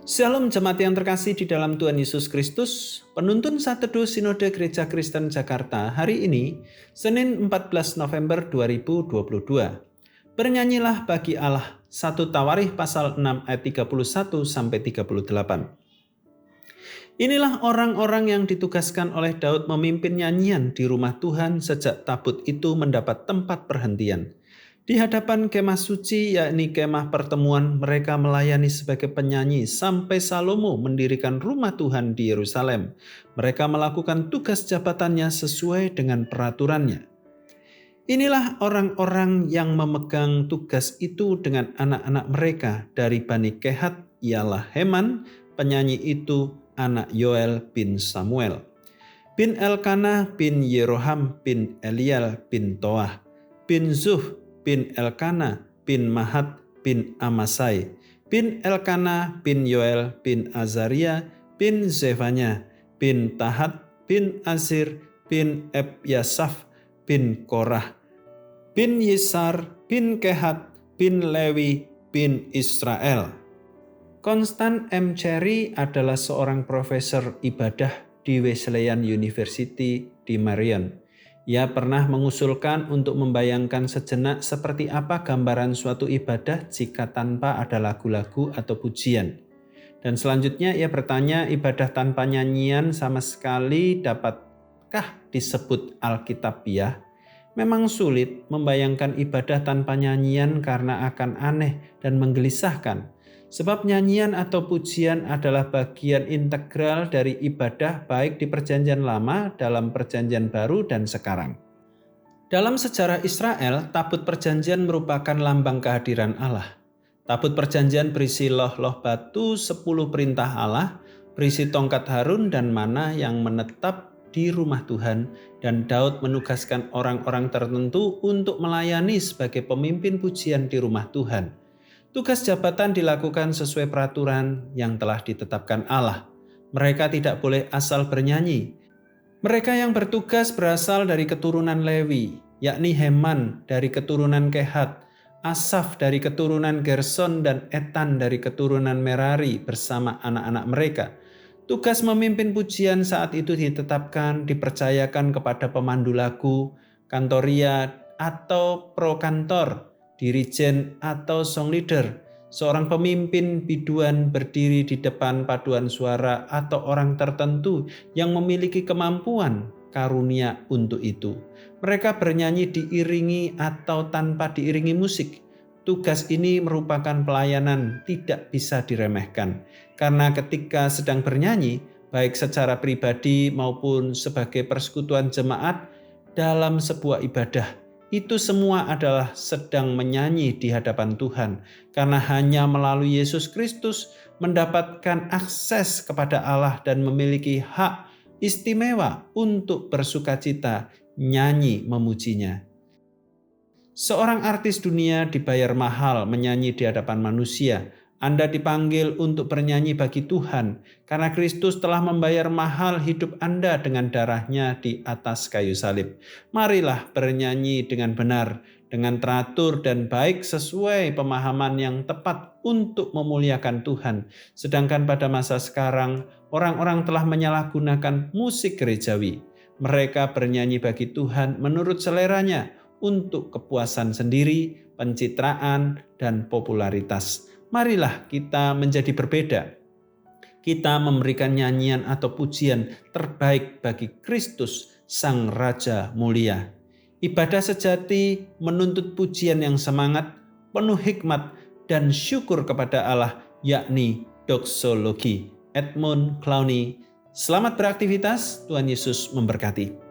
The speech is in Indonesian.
Shalom jemaat yang terkasih di dalam Tuhan Yesus Kristus. Penuntun Saat Teduh Sinode Gereja Kristen Jakarta hari ini, Senin 14 November 2022. Bernyanyilah bagi Allah, 1 Tawarikh pasal 6 ayat 31 sampai 38. Inilah orang-orang yang ditugaskan oleh Daud memimpin nyanyian di rumah Tuhan sejak tabut itu mendapat tempat perhentian. Di hadapan kemah suci, yakni kemah pertemuan, mereka melayani sebagai penyanyi sampai Salomo mendirikan rumah Tuhan di Yerusalem. Mereka melakukan tugas jabatannya sesuai dengan peraturannya. Inilah orang-orang yang memegang tugas itu dengan anak-anak mereka. Dari Bani Kehat ialah Heman, penyanyi itu anak Yoel bin Samuel, bin Elkanah bin Yeroham bin Eliel bin Toah, bin Zuh bin Elkanah bin Mahat bin Amasai, bin Elkanah bin Yoel bin Azaria bin Zefanya, bin Tahat bin Azir bin Ebyasaf bin Korah, bin Yisar bin Kehat bin Lewi bin Israel. Konstan M. Cherry adalah seorang profesor ibadah di Wesleyan University di Marion. Ia pernah mengusulkan untuk membayangkan sejenak seperti apa gambaran suatu ibadah jika tanpa ada lagu-lagu atau pujian. Dan selanjutnya ia bertanya, ibadah tanpa nyanyian sama sekali dapatkah disebut Alkitabiah? Memang sulit membayangkan ibadah tanpa nyanyian karena akan aneh dan menggelisahkan. Sebab nyanyian atau pujian adalah bagian integral dari ibadah baik di Perjanjian Lama, dalam Perjanjian Baru, dan sekarang. Dalam sejarah Israel, tabut perjanjian merupakan lambang kehadiran Allah. Tabut perjanjian berisi loh-loh batu, 10 perintah Allah, berisi tongkat Harun dan mana yang menetap di rumah Tuhan, dan Daud menugaskan orang-orang tertentu untuk melayani sebagai pemimpin pujian di rumah Tuhan. Tugas jabatan dilakukan sesuai peraturan yang telah ditetapkan Allah. Mereka tidak boleh asal bernyanyi. Mereka yang bertugas berasal dari keturunan Lewi, yakni Heman dari keturunan Kehat, Asaf dari keturunan Gerson, dan Etan dari keturunan Merari bersama anak-anak mereka. Tugas memimpin pujian saat itu ditetapkan, dipercayakan kepada pemandu lagu, kantoria atau prokantor, dirijen atau song leader. Seorang pemimpin biduan berdiri di depan paduan suara atau orang tertentu yang memiliki kemampuan karunia untuk itu. Mereka bernyanyi diiringi atau tanpa diiringi musik. Tugas ini merupakan pelayanan tidak bisa diremehkan, karena ketika sedang bernyanyi, baik secara pribadi maupun sebagai persekutuan jemaat dalam sebuah ibadah, itu semua adalah sedang menyanyi di hadapan Tuhan, karena hanya melalui Yesus Kristus mendapatkan akses kepada Allah dan memiliki hak istimewa untuk bersukacita, nyanyi memujinya. Seorang artis dunia dibayar mahal menyanyi di hadapan manusia. Anda dipanggil untuk bernyanyi bagi Tuhan, karena Kristus telah membayar mahal hidup Anda dengan darahnya di atas kayu salib. Marilah bernyanyi dengan benar, dengan teratur dan baik sesuai pemahaman yang tepat untuk memuliakan Tuhan. Sedangkan pada masa sekarang, orang-orang telah menyalahgunakan musik gerejawi. Mereka bernyanyi bagi Tuhan menurut seleranya untuk kepuasan sendiri, pencitraan, dan popularitas. Marilah kita menjadi berbeda. Kita memberikan nyanyian atau pujian terbaik bagi Kristus, Sang Raja Mulia. Ibadah sejati menuntut pujian yang semangat, penuh hikmat, dan syukur kepada Allah, yakni doksologi. Edmund Clowney. Selamat beraktivitas, Tuhan Yesus memberkati.